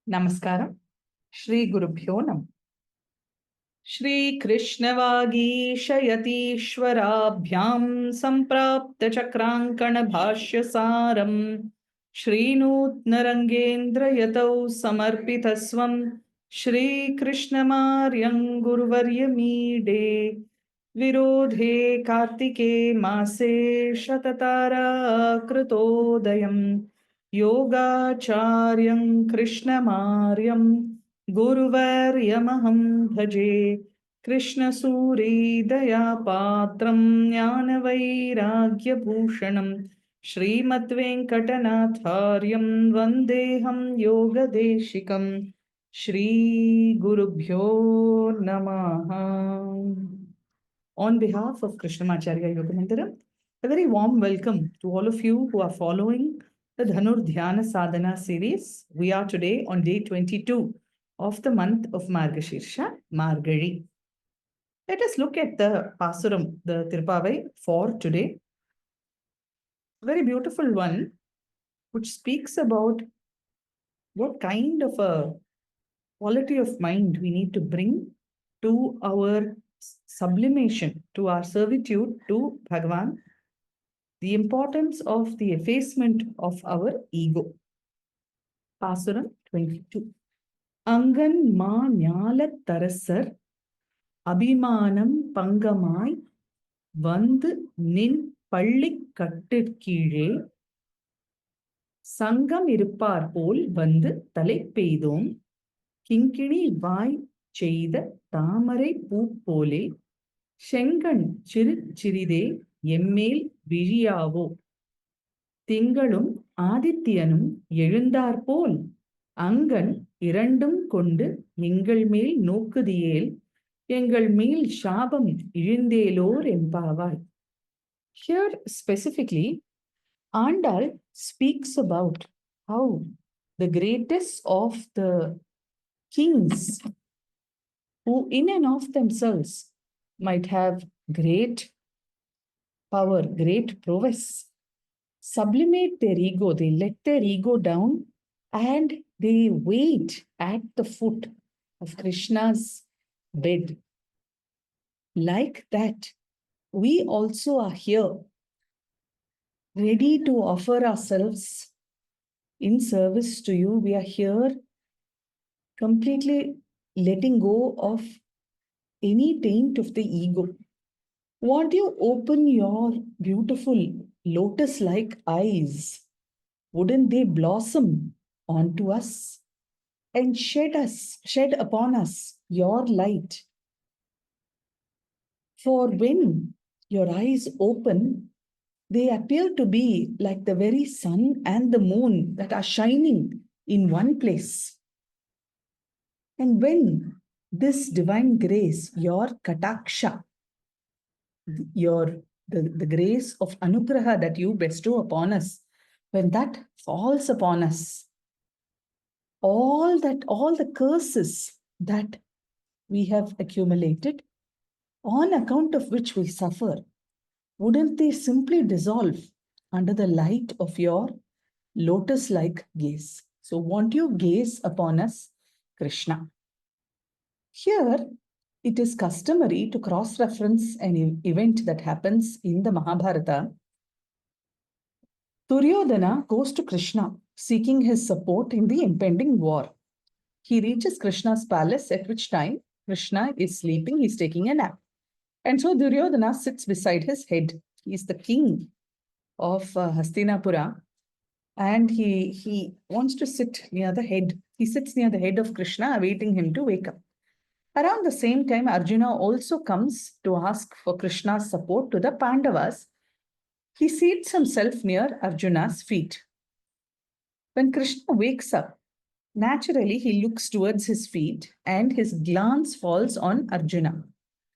Namaskaram. Shri Gurubhyo Nam. Shri Krishnavagishayatishwarabhyam samprapta chakrankana bhashya saram Shri Nutnarangendra yatau samarpitaswam Shri Krishnamaryam Guruvaryamide Virodhe Kartike Mase Shatatara Krutodayam Yogacharyam Krishnamaryam Guruvaryamaham bhaje Krishna Suri Daya Patram Jnana Vairagya Bhushanam Srimad Venkatanatharyam Vandeham Yoga Deshikam Shri Gurubhyo Namaha. On behalf of Krishnamacharya Yogamantaram, a very warm welcome to all of you who are following the Dhanur Dhya Sadhana series. We are today on day 22 of the month of Margashirsha, Margari. Let us look at the Pasuram, the Tirupavai for today. A very beautiful one, which speaks about what kind of a quality of mind we need to bring to our sublimation, to our servitude to Bhagavan, the importance of the effacement of our ego. Pasuram 22. Angan ma nyala tarasar Abhimanam Pangamai Vandu Nin Pallik Kattirkizhe Sangam Irupar Pol Vandu Tale Peidom Kinkini Vai Cheida Tamarai Poo Pole Shengan Chiride Yemmel Vijiyavo Tingalum Adityanum எழுந்தார் போல் அங்கன் இரண்டும் கொண்டு எங்கள் மேல் நோக்குதியேல் எங்கள் மேல் சாபம் இழிந்தேலோர் எம்பாவாய். Here specifically, Andal speaks about how the greatest of the kings, who in and of themselves might have great power, great prowess, sublimate their ego, they let their ego down and they wait at the foot of Krishna's bed. Like that, we also are here, ready to offer ourselves in service to you. We are here completely letting go of any taint of the ego. Won't you open your beautiful lotus-like eyes? Wouldn't they blossom onto us and shed upon us your light? For when your eyes open, they appear to be like the very sun and the moon that are shining in one place. And when this divine grace, your kataksha, the grace of anugraha that you bestow upon us, when that falls upon us, all the curses that we have accumulated, on account of which we suffer, wouldn't they simply dissolve under the light of your lotus-like gaze? So won't you gaze upon us, Krishna? Here, it is customary to cross-reference an event that happens in the Mahabharata. Duryodhana goes to Krishna, seeking his support in the impending war. He reaches Krishna's palace, at which time Krishna is sleeping, he's taking a nap. And so Duryodhana sits beside his head. He is the king of Hastinapura, and he wants to sit near the head. He sits near the head of Krishna, awaiting him to wake up. Around the same time, Arjuna also comes to ask for Krishna's support to the Pandavas. He seats himself near Arjuna's feet. When Krishna wakes up, naturally he looks towards his feet and his glance falls on Arjuna.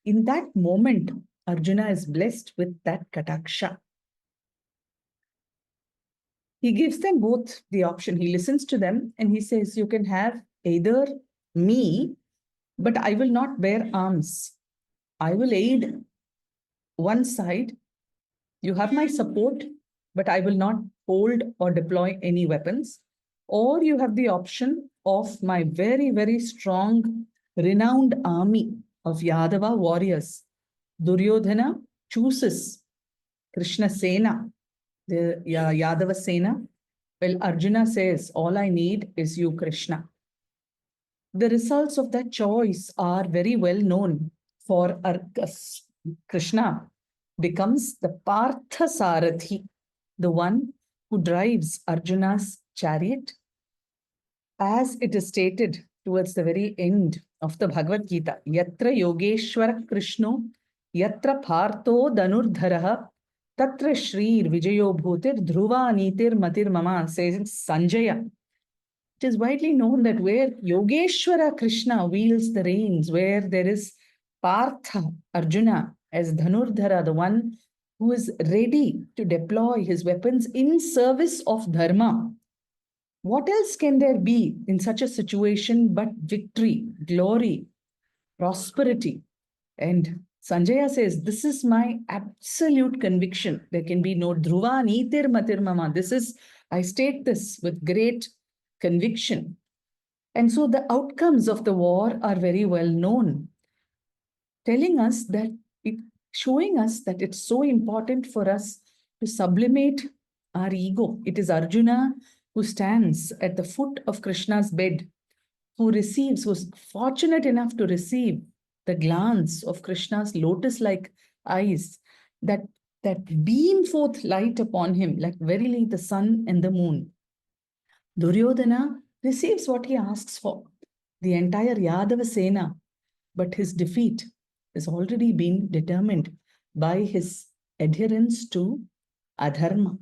In that moment, Arjuna is blessed with that kataksha. He gives them both the option. He listens to them and he says, you can have either me, but I will not bear arms. I will aid one side. You have my support, but I will not hold or deploy any weapons. Or you have the option of my very, very strong, renowned army of Yadava warriors. Duryodhana chooses Krishna Sena, the Yadava Sena. Well, Arjuna says, all I need is you, Krishna. The results of that choice are very well known. For Krishna becomes the Partha Sarathi, the one who drives Arjuna's chariot, as it is stated towards the very end of the Bhagavad Gita. Yatra Yogeshwara Krishno, Yatra Partho Dhanur Dhya, Tatra Shri Vijayo Bhutir Dhruva Nitir Matir Mama, says Sanjaya. It is widely known that where Yogeshwara Krishna wields the reins, where there is Partha Arjuna as Dhanurdhara, the one who is ready to deploy his weapons in service of Dharma, what else can there be in such a situation but victory, glory, prosperity? And Sanjaya says, this is my absolute conviction. There can be no dhruva nitir matir mama. I state this with great conviction. And so the outcomes of the war are very well known, telling us that showing us that it's so important for us to sublimate our ego. It is Arjuna who stands at the foot of Krishna's bed, who's fortunate enough to receive the glance of Krishna's lotus-like eyes that beam forth light upon him, like verily the sun and the moon. Duryodhana receives what he asks for, the entire Yadava Sena, but his defeat has already been determined by his adherence to adharma.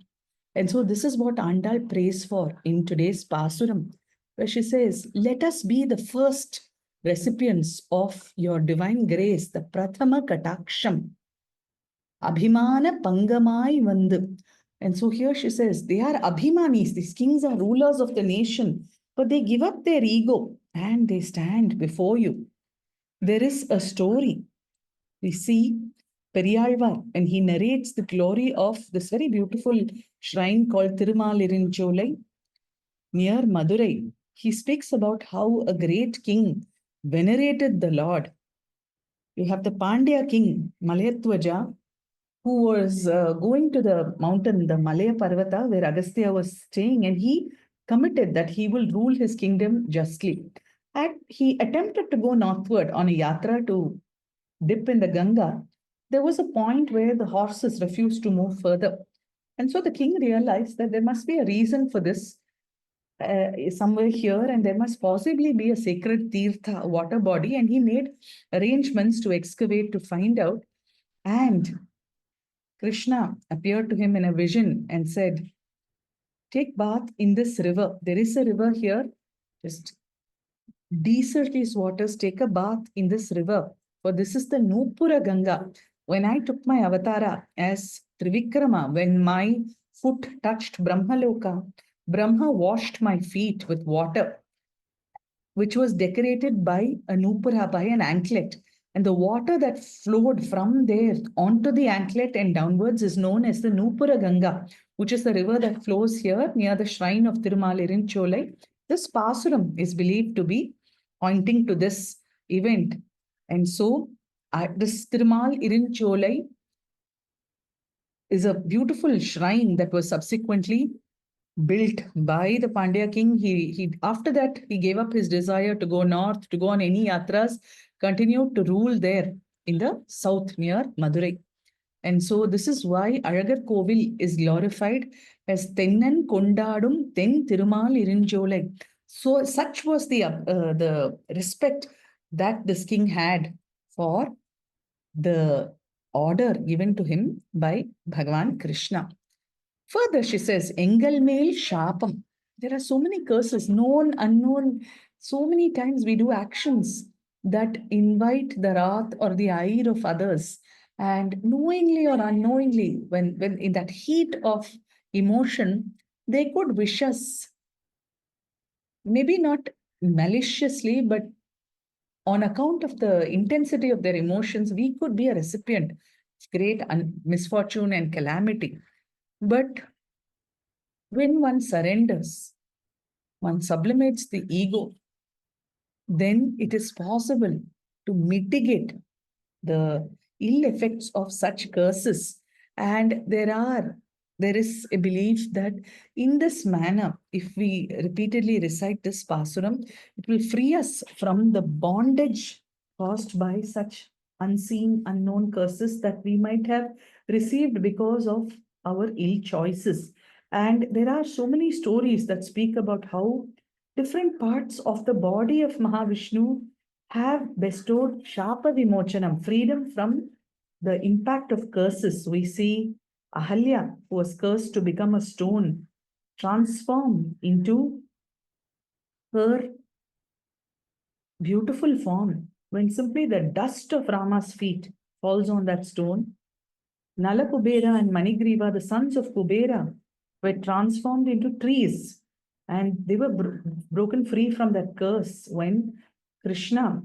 And so this is what Andal prays for in today's Pasuram, where she says, let us be the first recipients of your divine grace, the Prathama Kataksham. Abhimana Pangamai Vandu. And so here she says, they are Abhimanis, these kings are rulers of the nation, but they give up their ego and they stand before you. There is a story. We see Periyalvar, and he narrates the glory of this very beautiful shrine called Tirumalirinchole near Madurai. He speaks about how a great king venerated the Lord. You have the Pandya king, Malayatwaja, who was going to the mountain, the Malaya Parvata, where Agastya was staying, and he committed that he will rule his kingdom justly. And he attempted to go northward on a yatra to dip in the Ganga. There was a point where the horses refused to move further. And so the king realized that there must be a reason for this somewhere here, and there must possibly be a sacred tirtha, water body. And he made arrangements to excavate to find out. And Krishna appeared to him in a vision and said, take bath in this river. There is a river here. Just desert these waters, take a bath in this river. For this is the Nupura Ganga. When I took my avatara as Trivikrama, when my foot touched Brahmaloka, Brahma washed my feet with water, which was decorated by a Nupura, by an anklet. And the water that flowed from there onto the anklet and downwards is known as the Nupura Ganga, which is the river that flows here near the shrine of Tirumalirinchole. This Pasuram is believed to be pointing to this event. And so this Tirumalirinchole is a beautiful shrine that was subsequently built by the Pandya king. He after that, he gave up his desire to go north, to go on any yatras, continued to rule there in the south near Madurai. And so this is why Alagar Kovil is glorified as Tennan Kondadum Ten Tirumalirinchole. So such was the respect that this king had for the order given to him by Bhagavan Krishna. Further, she says, Engal Mail Shapam. There are so many curses, known, unknown. So many times we do actions that invite the wrath or the ire of others. And knowingly or unknowingly, when in that heat of emotion, they could wish us, maybe not maliciously, but on account of the intensity of their emotions, we could be a recipient of great misfortune and calamity. But when one surrenders, one sublimates the ego, then it is possible to mitigate the ill effects of such curses. And there is a belief that in this manner, if we repeatedly recite this pasuram, it will free us from the bondage caused by such unseen, unknown curses that we might have received because of our ill choices. And there are so many stories that speak about how different parts of the body of Mahavishnu have bestowed Shapa Vimochanam, freedom from the impact of curses. We see Ahalya, who was cursed to become a stone, transform into her beautiful form when simply the dust of Rama's feet falls on that stone. Nala Kubera and Manigriva, the sons of Kubera, were transformed into trees, and they were broken free from that curse when Krishna,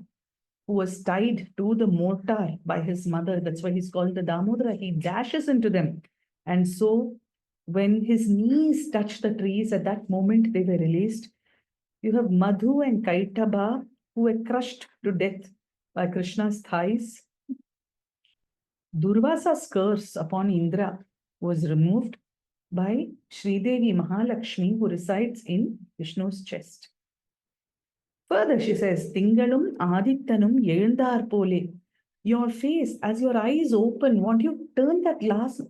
who was tied to the mortar by his mother, that's why he's called the Damodara, he dashes into them. And so when his knees touched the trees, at that moment they were released. You have Madhu and Kaitaba, who were crushed to death by Krishna's thighs. Durvasa's curse upon Indra was removed by Sridevi Mahalakshmi, who resides in Vishnu's chest. Further, she says, Tingalum Adittanum Yelndar Pole. Your face, as your eyes open, want you turn that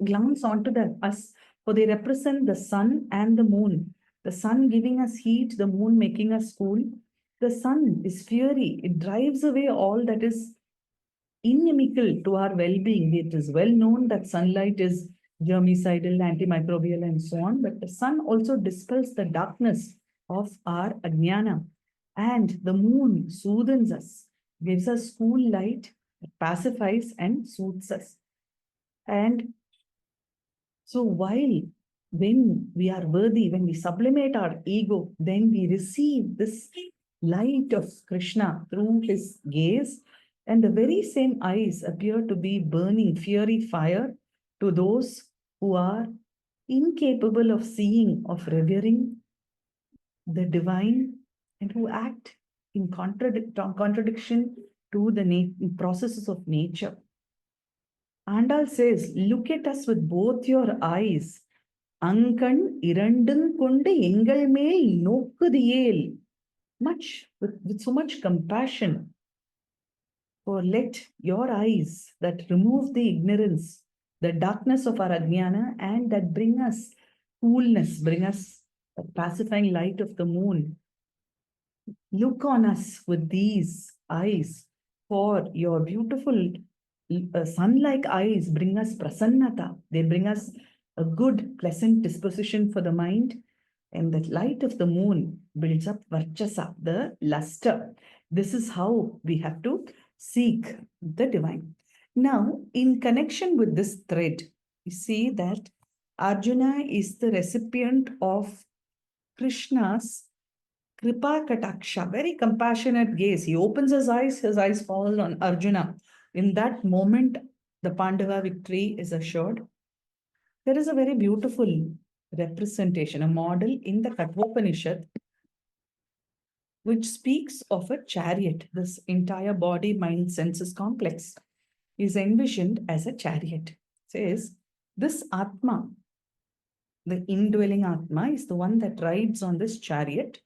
glance onto us, for they represent the sun and the moon. The sun giving us heat, the moon making us cool. The sun is fiery, it drives away all that is inimical to our well-being. It is well known that sunlight is germicidal, antimicrobial, and so on, but the sun also dispels the darkness of our ajnana. And the moon soothes us, gives us cool light, pacifies and soothes us. And so when we are worthy, when we sublimate our ego, then we receive this light of Krishna through his gaze, and the very same eyes appear to be burning fiery fire to those who are incapable of seeing, of revering the divine, and who act in contradiction to the processes of nature. Andal says, look at us with both your eyes. Ankan irandung konde engal mel nokkudiyel. With so much compassion. For let your eyes that remove the ignorance, the darkness of our ajnana, and that bring us coolness, bring us the pacifying light of the moon. Look on us with these eyes, for your beautiful sun-like eyes bring us prasannata. They bring us a good, pleasant disposition for the mind, and the light of the moon builds up varchasa, the luster. This is how we have to seek the divine. Now, in connection with this thread, you see that Arjuna is the recipient of Krishna's Kripa Kataksha, very compassionate gaze. He opens his eyes fall on Arjuna. In that moment, the Pandava victory is assured. There is a very beautiful representation, a model in the Kathopanishad, which speaks of a chariot. This entire body, mind, senses complex is envisioned as a chariot. It says, this Atma, the indwelling Atma, is the one that rides on this chariot.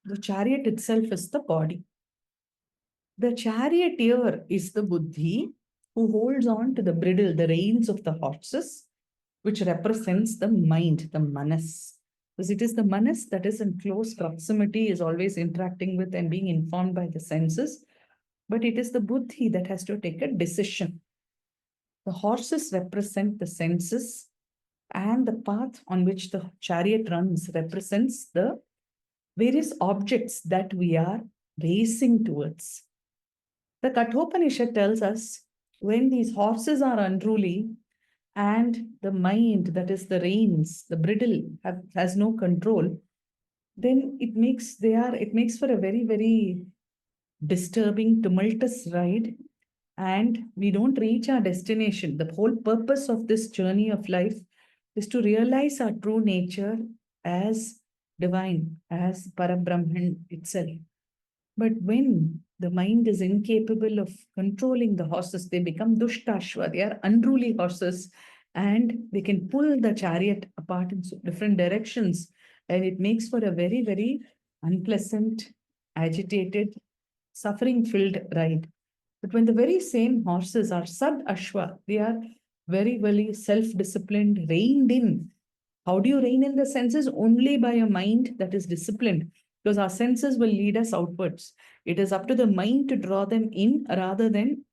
The chariot itself is the body. The charioteer is the buddhi who holds on to the bridle, the reins of the horses, which represents the mind, the manas. Because it is the manas that is in close proximity, is always interacting with and being informed by the senses. But it is the buddhi that has to take a decision. The horses represent the senses, and the path on which the chariot runs represents the various objects that we are racing towards. The Kathopanishad tells us when these horses are unruly and the mind, that is the reins, the bridle, has no control, then it makes for a very, very disturbing, tumultuous ride, and we don't reach our destination. The whole purpose of this journey of life is to realize our true nature as divine, as Parabrahman itself. But when the mind is incapable of controlling the horses, they become dushtashva. They are unruly horses and they can pull the chariot apart in different directions. And it makes for a very, very unpleasant, agitated, suffering filled ride. But when the very same horses are sad ashwa, they are very, very self disciplined, reined in. How do you rein in the senses? Only by a mind that is disciplined, because our senses will lead us outwards. It is up to the mind to draw them in rather than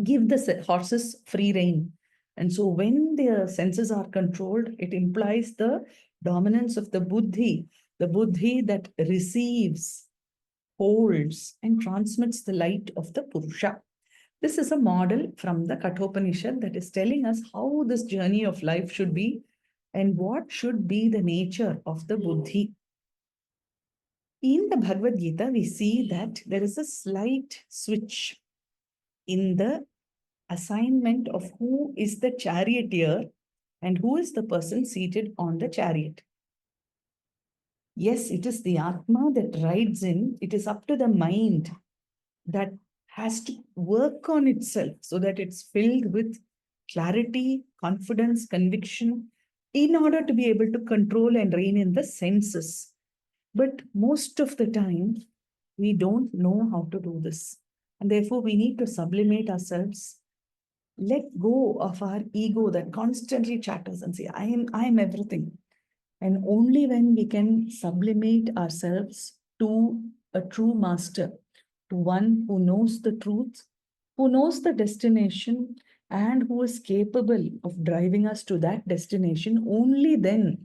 give the horses free rein. And so when the senses are controlled, it implies the dominance of the buddhi that receives, holds, and transmits the light of the Purusha. This is a model from the Kathopanishad that is telling us how this journey of life should be and what should be the nature of the buddhi. In the Bhagavad Gita, we see that there is a slight switch in the assignment of who is the charioteer and who is the person seated on the chariot. Yes, it is the Atma that rides in. It is up to the mind that has to work on itself so that it's filled with clarity, confidence, conviction, in order to be able to control and rein in the senses. But most of the time, we don't know how to do this. And therefore, we need to sublimate ourselves, let go of our ego that constantly chatters and say, I am everything. And only when we can sublimate ourselves to a true master, to one who knows the truth, who knows the destination, and who is capable of driving us to that destination, only then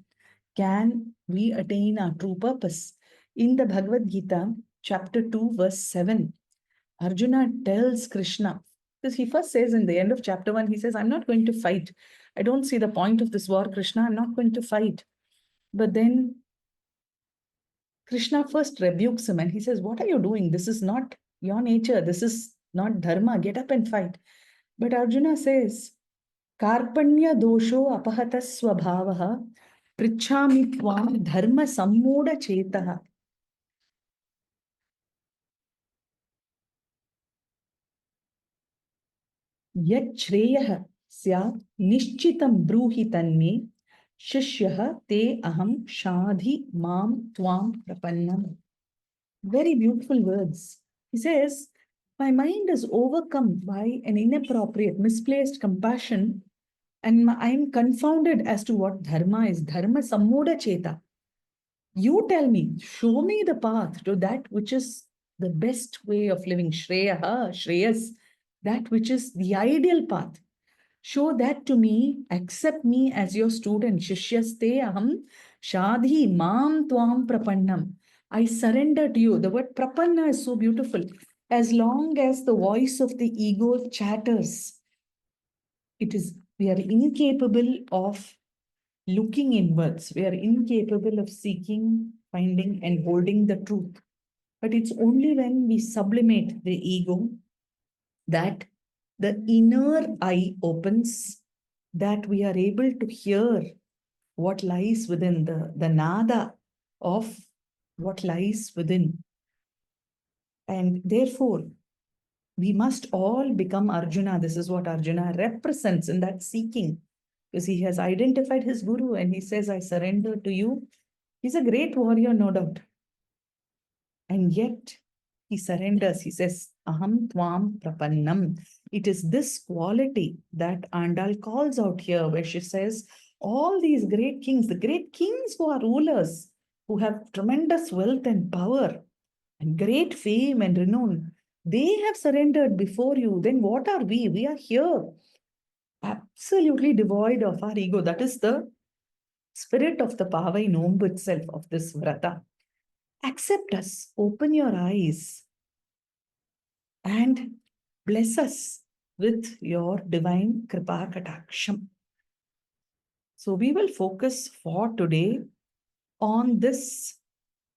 can we attain our true purpose. In the Bhagavad Gita, chapter 2, verse 7, Arjuna tells Krishna, because he first says in the end of chapter 1, he says, I'm not going to fight. I don't see the point of this war, Krishna. I'm not going to fight. But then Krishna first rebukes him and he says, what are you doing? This is not your nature. This is not dharma. Get up and fight. But Arjuna says, Karpanya dosho apahata swabhavaha prichhami tvam dharma sammoda chetaha. Yat shreyah syat nishchitam bruhi tanme shishyah te aham shadhi mam tvam prapannam. Very beautiful words. He says, my mind is overcome by an inappropriate, misplaced compassion, and I'm confounded as to what dharma is. Dharma sammoda cheta. You tell me, show me the path to that which is the best way of living. Shreyaha, Shreyas, that which is the ideal path. Show that to me, accept me as your student. Shishyaste aham shadhi mam tvam prapannam. I surrender to you. The word prapanna is so beautiful. As long as the voice of the ego chatters, we are incapable of looking inwards. We are incapable of seeking, finding, and holding the truth. But it's only when we sublimate the ego that the inner eye opens, that we are able to hear what lies within the nada of what lies within. And therefore, we must all become Arjuna. This is what Arjuna represents in that seeking, because he has identified his guru and he says, I surrender to you. He's a great warrior, no doubt. And yet he surrenders. He says, Aham Tvam Prapannam. It is this quality that Andal calls out here, where she says, all these great kings, the great kings who are rulers, who have tremendous wealth and power and great fame and renown, they have surrendered before you. Then what are we? We are here, absolutely devoid of our ego. That is the spirit of the Pavai Nombu itself, of this Vrata. Accept us, open your eyes, and bless us with your divine Kripa Kataksham. So we will focus for today on this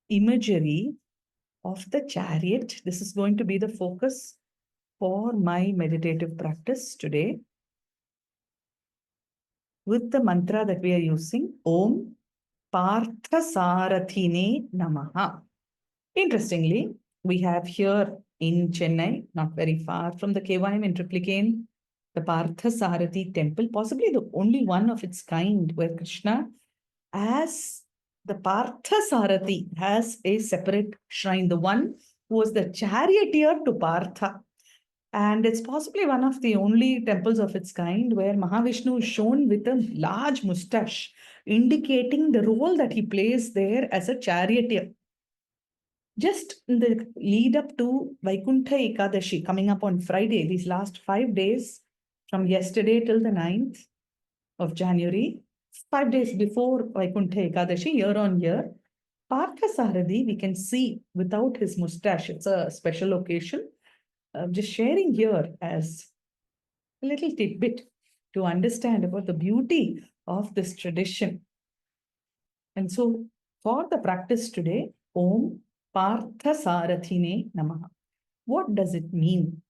imagery of the chariot. This is going to be the focus for my meditative practice today, with the mantra that we are using, Om Parthasarathine Namaha. Interestingly, we have here in Chennai, not very far from the KYM in Triplicane, the Parthasarathi temple, possibly the only one of its kind where Krishna, as the Parthasarathi, has a separate shrine, the one who was the charioteer to Partha. And it's possibly one of the only temples of its kind where Mahavishnu is shown with a large mustache, indicating the role that he plays there as a charioteer. Just in the lead up to Vaikuntha Ekadashi coming up on Friday, these last 5 days, from yesterday till the 9th of January, 5 days before Vaikuntha Ekadashi, year on year, Parthasarathi, we can see without his mustache. It's a special occasion. I'm just sharing here as a little tidbit to understand about the beauty of this tradition. And so, for the practice today, Om Parthasarathine Namaha. What does it mean?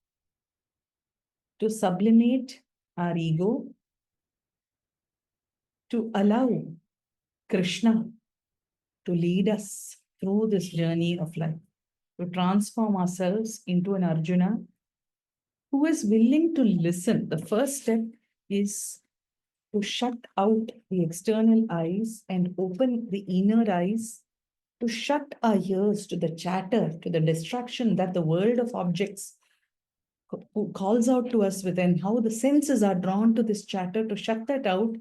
To sublimate our ego, to allow Krishna to lead us through this journey of life, to transform ourselves into an Arjuna who is willing to listen. The first step is to shut out the external eyes and open the inner eyes, to shut our ears to the chatter, to the distraction that the world of objects calls out to us within, how the senses are drawn to this chatter, to shut that out,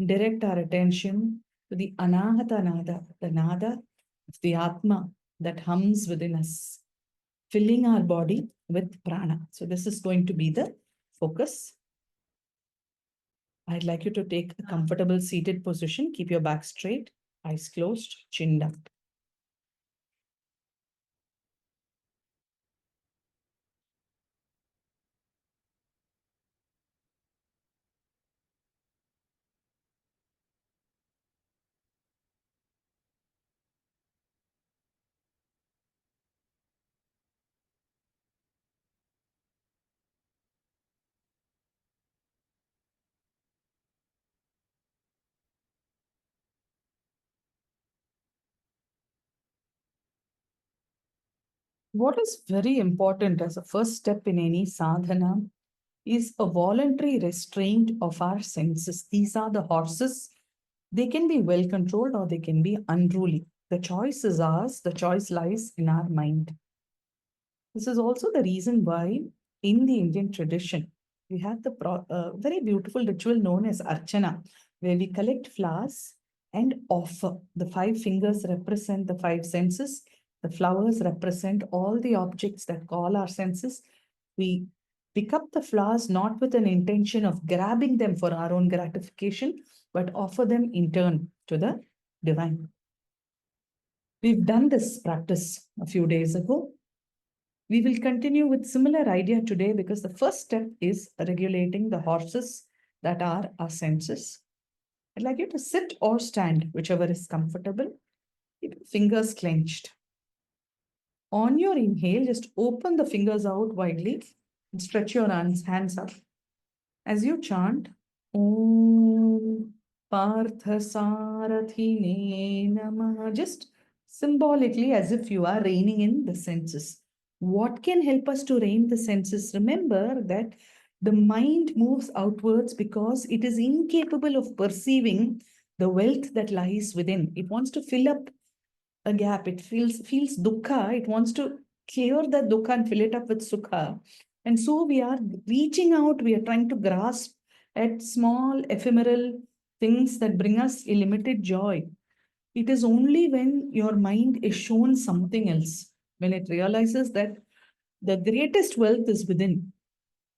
direct our attention to the Anahata Nada, the Nada of the Atma that hums within us, filling our body with prana. So this is going to be the focus. I'd like you to take a comfortable seated position. Keep your back straight, eyes closed, chin up. What is very important as a first step in any sadhana is a voluntary restraint of our senses. These are the horses. They can be well controlled or they can be unruly. The choice is ours, the choice lies in our mind. This is also the reason why in the Indian tradition, we have the very beautiful ritual known as Archana, where we collect flowers and offer. The 5 fingers represent the 5 senses. The flowers represent all the objects that call our senses. We pick up the flowers not with an intention of grabbing them for our own gratification, but offer them in turn to the divine. We've done this practice a few days ago. We will continue with similar idea today because the first step is regulating the horses that are our senses. I'd like you to sit or stand, whichever is comfortable. Keep your fingers clenched. On your inhale, just open the fingers out widely and stretch your hands up. As you chant, Om Parthasarathine Namaha, just symbolically as if you are reining in the senses. What can help us to rein the senses? Remember that the mind moves outwards because it is incapable of perceiving the wealth that lies within. It wants to fill up a gap. It feels dukkha. It wants to clear that dukkha and fill it up with sukha. And so we are reaching out. We are trying to grasp at small ephemeral things that bring us a limited joy. It is only when your mind is shown something else, when it realizes that the greatest wealth is within,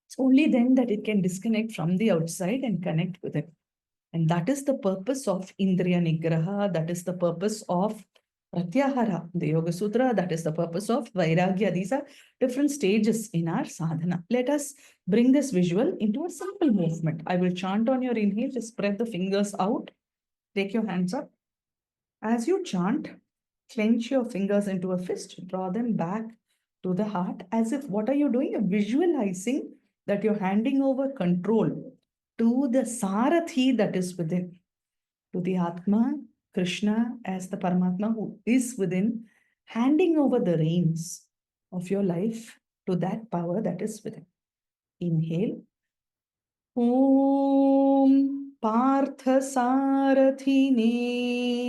it's only then that it can disconnect from the outside and connect with it. And that is the purpose of Indriya Nigraha. That is the purpose of Pratyahara, the Yoga Sutra. That is the purpose of Vairagya. These are different stages in our sadhana. Let us bring this visual into a simple movement. I will chant on your inhale. Just spread the fingers out. Take your hands up. As you chant, clench your fingers into a fist. Draw them back to the heart as if what are you doing? You're visualizing that you're handing over control to the Sarathi that is within, to the Atma Krishna as the Paramatma who is within, handing over the reins of your life to that power that is within. Inhale. Om Partha Sarathine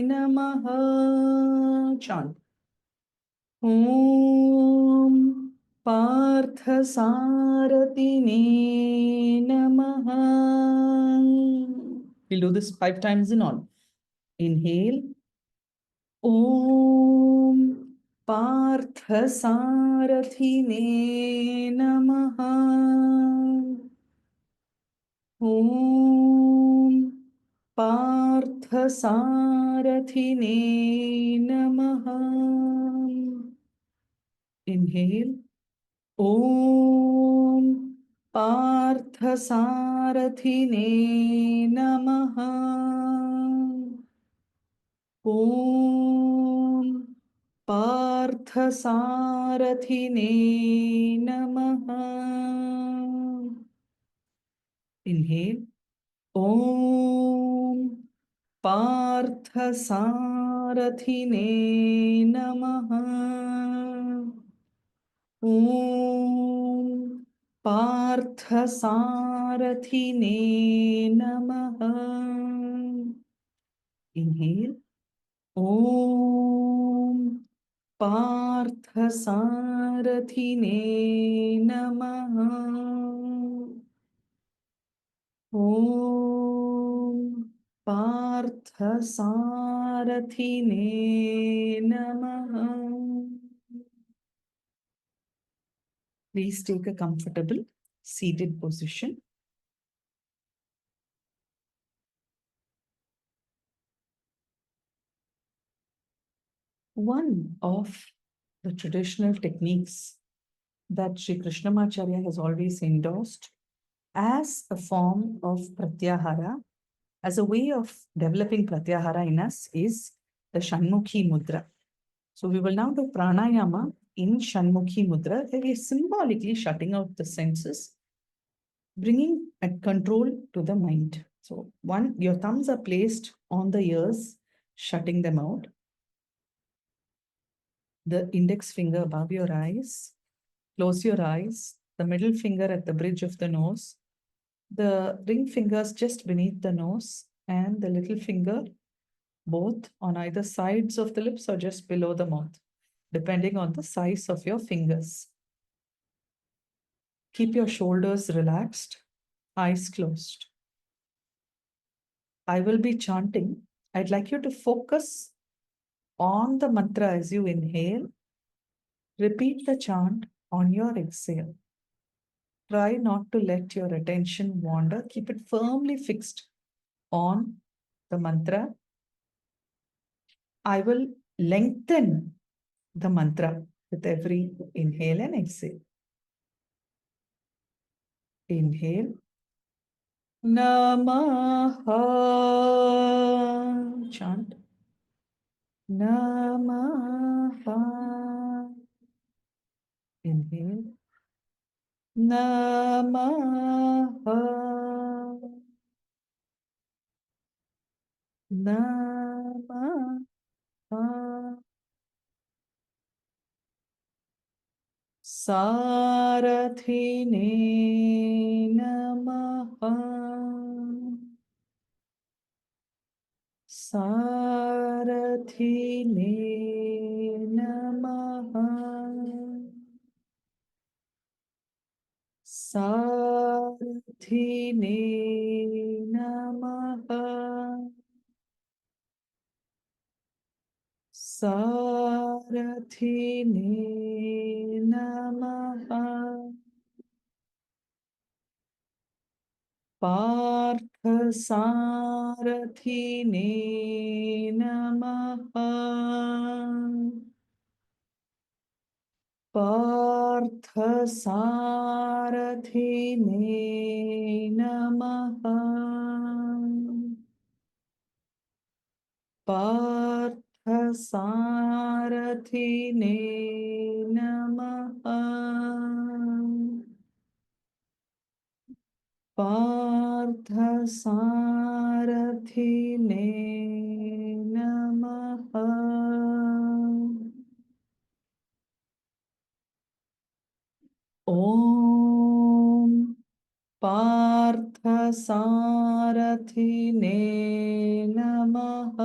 Namaha. Chant. Om Partha Sarathine Namaha. We'll do this 5 times in all. Inhale. Om Partha Sarathine Namaha. Om Partha Sarathine Namaha. Inhale. Om Partha Sarathine Namaha. Om Partha Sarathine Namaha. Inhale. Om Partha Sarathine Namaha. Om Partha Sarathine Namaha. Inhale. Om Partha Sarathine Namaha. Om Partha Sarathine Namaha. Please take a comfortable seated position. One of the traditional techniques that Sri Krishnamacharya has always endorsed as a form of pratyahara, as a way of developing pratyahara in us, is the Shanmukhi Mudra. So we will now do pranayama in Shanmukhi Mudra, where we are symbolically shutting out the senses, bringing a control to the mind. So one, your thumbs are placed on the ears, shutting them out. The index finger above your eyes. Close your eyes. The middle finger at the bridge of the nose. The ring fingers just beneath the nose, and the little finger both on either sides of the lips or just below the mouth, depending on the size of your fingers. Keep your shoulders relaxed, eyes closed. I will be chanting. I'd like you to focus on the mantra as you inhale. Repeat the chant on your exhale. Try not to let your attention wander. Keep it firmly fixed on the mantra. I will lengthen the mantra with every inhale and exhale. Inhale. Namaha. Chant. Namaha. Inhale. Namaha. Namaha. Sarathine Namaha. Sarathine Namaha. Sarathine Namaha. Sarathine Namaha. Partha Sarathine Namaha. Partha Sarathine Namaha. Partha Sarathine Namaha. Partha Sarathine Namaha. पार्थसारथिने नमः।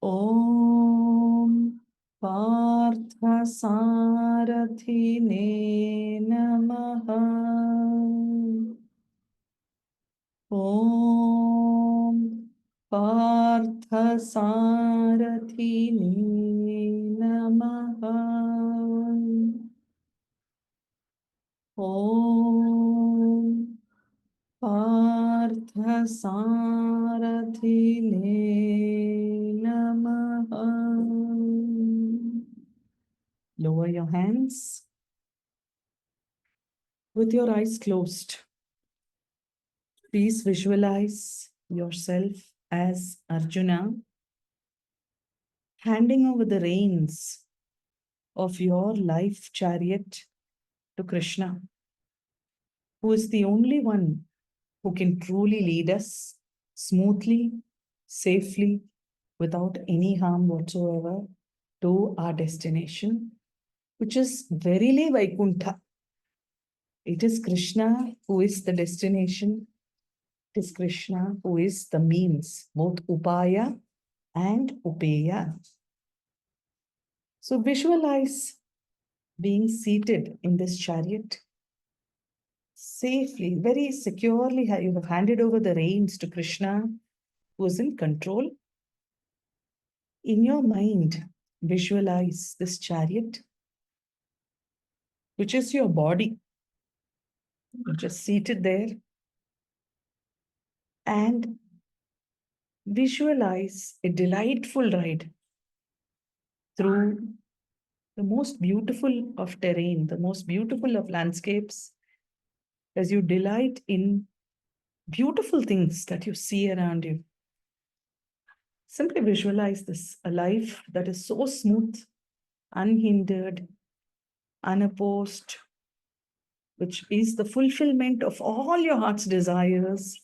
ॐ पार्थसारथिने नमः। ॐ पार्थसारथिने नमः। ॐ पार्थसारथिने नमः. Lower your hands with your eyes closed. Please visualize yourself as Arjuna handing over the reins of your life chariot to Krishna, who is the only one who can truly lead us smoothly, safely, without any harm whatsoever to our destination, which is verily Vaikuntha. It is Krishna who is the destination. It is Krishna who is the means, both Upaya and Upeya. So visualize being seated in this chariot safely, very securely. You have handed over the reins to Krishna, who is in control. In your mind, visualize this chariot, which is your body. You're just seated there, and visualize a delightful ride through the most beautiful of terrain, the most beautiful of landscapes, as you delight in beautiful things that you see around you. Simply visualize this, a life that is so smooth, unhindered, unopposed, which is the fulfillment of all your heart's desires,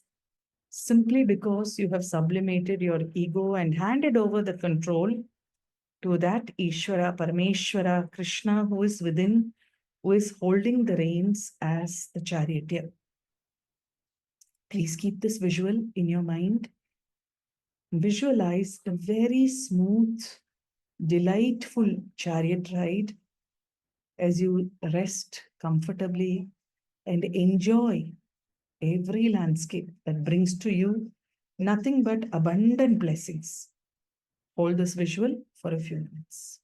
simply because you have sublimated your ego and handed over the control to that Ishvara, Parameshwara, Krishna, who is within, who is holding the reins as the charioteer. Please keep this visual in your mind. Visualize a very smooth, delightful chariot ride as you rest comfortably and enjoy every landscape that brings to you nothing but abundant blessings. Hold this visual for a few minutes.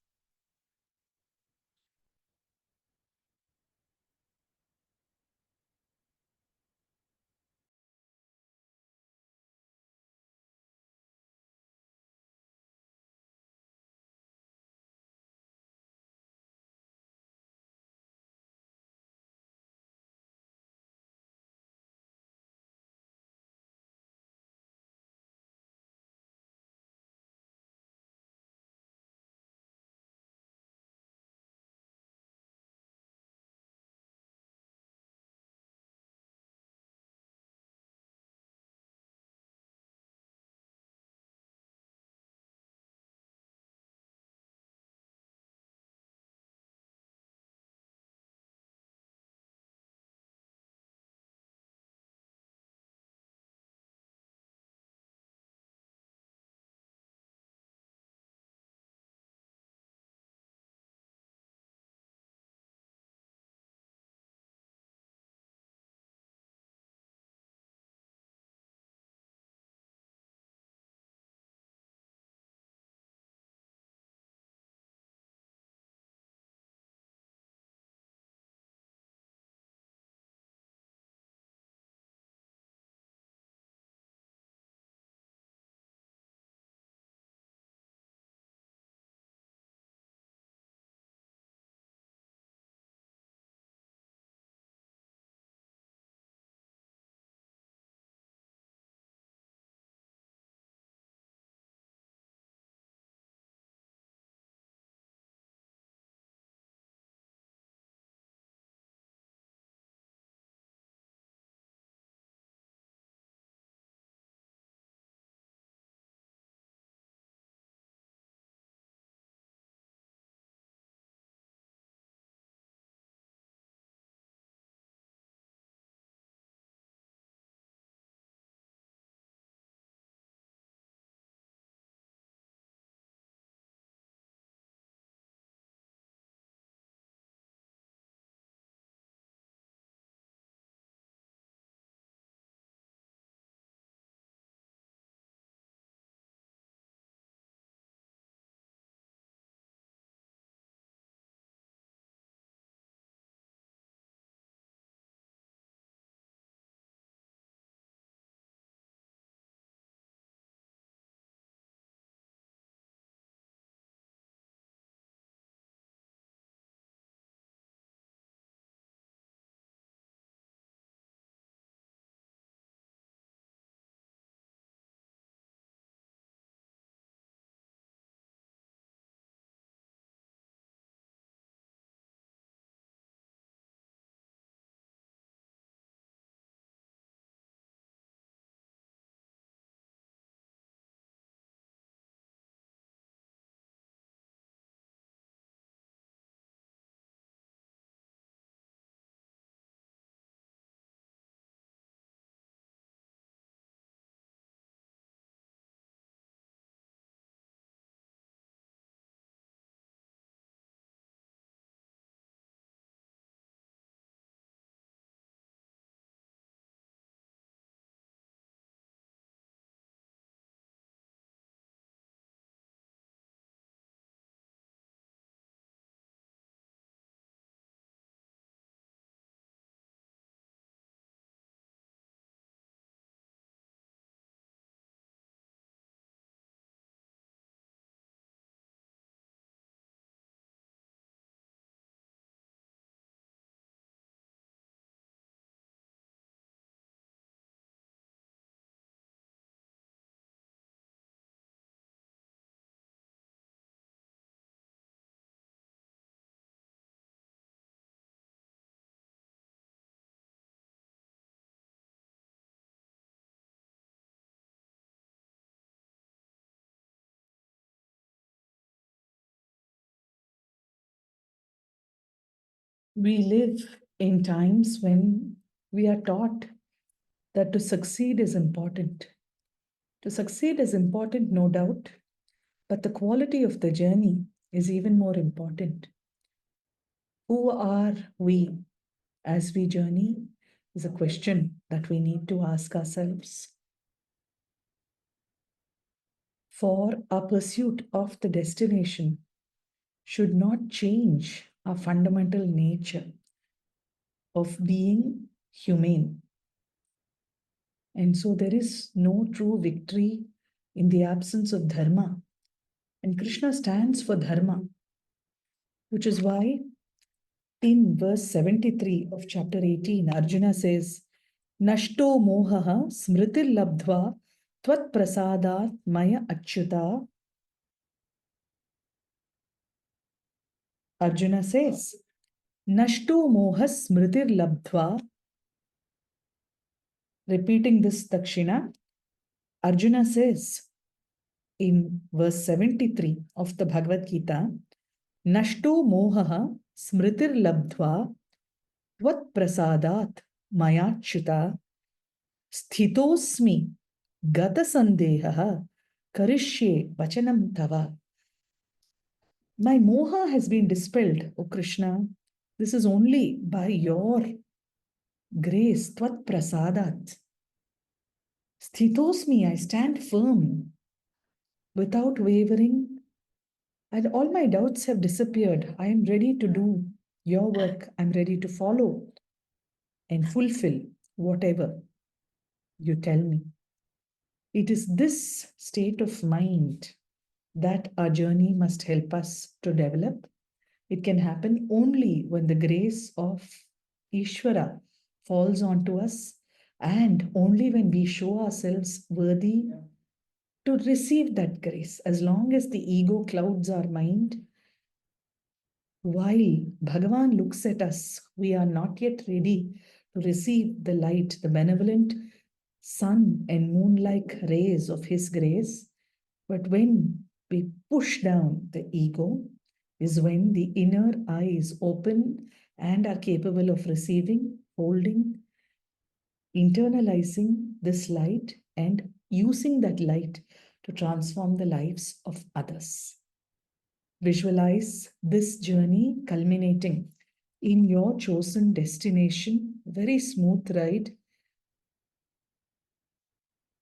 We live in times when we are taught that to succeed is important. To succeed is important, no doubt, but the quality of the journey is even more important. Who are we as we journey is a question that we need to ask ourselves. For our pursuit of the destination should not change our fundamental nature of being humane. And so there is no true victory in the absence of dharma. And Krishna stands for dharma, which is why in verse 73 of chapter 18, Arjuna says, Nashto mohaha smritir labdhva tvat prasadat maya achyuta. Arjuna says, Nashto moha smritir labdhva. Repeating this dakshina, Arjuna says in verse 73 of the Bhagavad Gita, Nashto mohaha smritir labdhva tvat prasadat maya achyuta. Sthitosmi gata sandeha karishye vachanam tava. My moha has been dispelled, O Krishna. This is only by your grace, tvat prasadat. Sthitosmi, I stand firm without wavering, and all my doubts have disappeared. I am ready to do your work. I'm ready to follow and fulfill whatever you tell me. It is this state of mind that our journey must help us to develop. It can happen only when the grace of Ishvara falls onto us, and only when we show ourselves worthy to receive that grace. As long as the ego clouds our mind, while Bhagavan looks at us, we are not yet ready to receive the light, the benevolent sun and moon-like rays of His grace. But when we push down the ego, is when the inner eyes open and are capable of receiving, holding, internalizing this light and using that light to transform the lives of others. Visualize this journey culminating in your chosen destination, very smooth ride.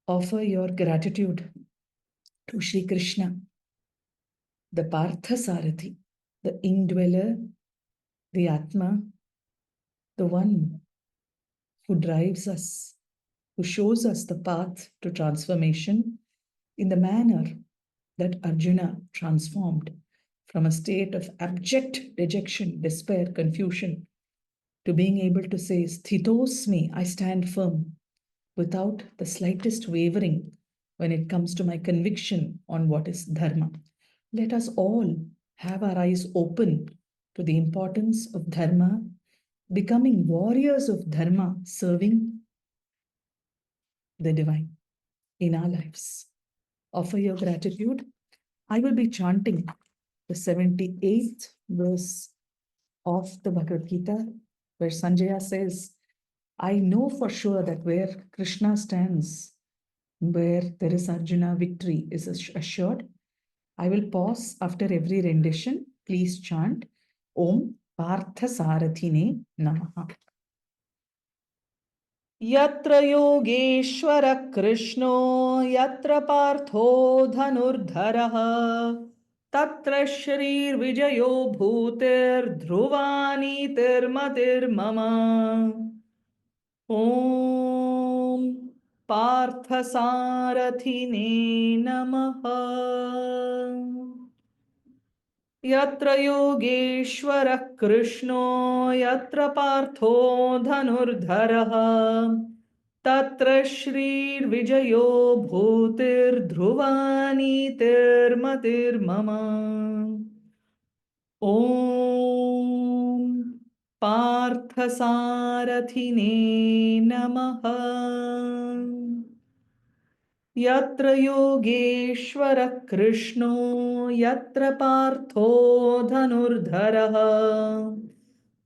Offer your gratitude to Sri Krishna, the Partha Sarathi, the indweller, the Atma, the one who drives us, who shows us the path to transformation in the manner that Arjuna transformed from a state of abject dejection, despair, confusion, to being able to say, Sthitosmi, I stand firm, without the slightest wavering when it comes to my conviction on what is dharma. Let us all have our eyes open to the importance of dharma, becoming warriors of dharma, serving the divine in our lives. Offer your gratitude. I will be chanting the 78th verse of the Bhagavad Gita, where Sanjaya says, I know for sure that where Krishna stands, where there is Arjuna, victory is assured. I will pause after every rendition. Please chant Om Partha Sarathine Namaha. Yatra Yogeshwara Krishno Yatra Partho Dhanurdharaha Tatra Shrir Vijayo Bhutir Dhruvani Tirmatir Mama Om Partha Sarathine Namaha Yatra Yogeshwara Krishno Yatra Partho Dhanurdharaha Tatra Shrir Vijayo Bhutir Dhruvani Tirmatir Mama Om Partha Sarathine Namaha Yatra Yogeshwara Krishno Yatra Partho Dhanurdharaha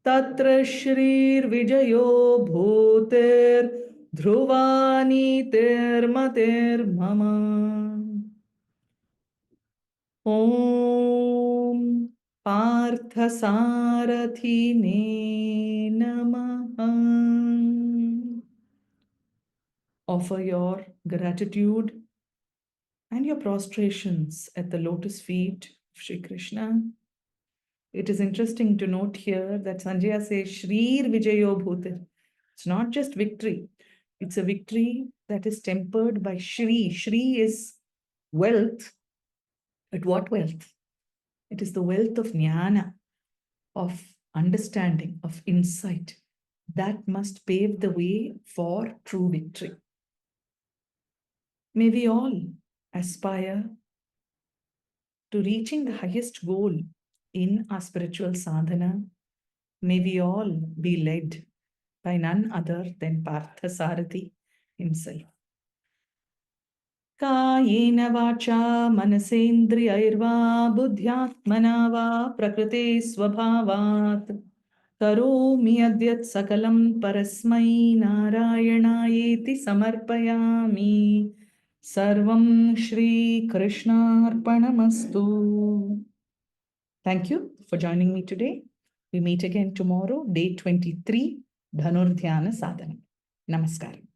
तत्र श्रीर्विजयो भूतिर्ध्रुवा नीतिर्मतिर्मम। ॐ पार्थसारथिने नमः। Offer your gratitude and your prostrations at the lotus feet of Sri Krishna. It is interesting to note here that Sanjaya says Shrir Vijayo Bhutir. It's not just victory, it's a victory that is tempered by Shri. Shri is wealth. But what wealth? It is the wealth of jnana, of understanding, of insight that must pave the way for true victory. May we all aspire to reaching the highest goal in our spiritual sadhana. May we all be led by none other than Parthasarathi himself. कायेन वाचा मनसेन्द्रियैर्वा बुद्ध्यात्मना वा प्रकृते स्वभावात् करोमि यद्यत् सकलं परस्मै नारायणायेति समर्पयामि. सर्वं श्रीकृष्णार्पणमस्तु. Thank you for joining me today. We meet again tomorrow, day 23, Dhanur Dhyana Sadhana. Namaskar.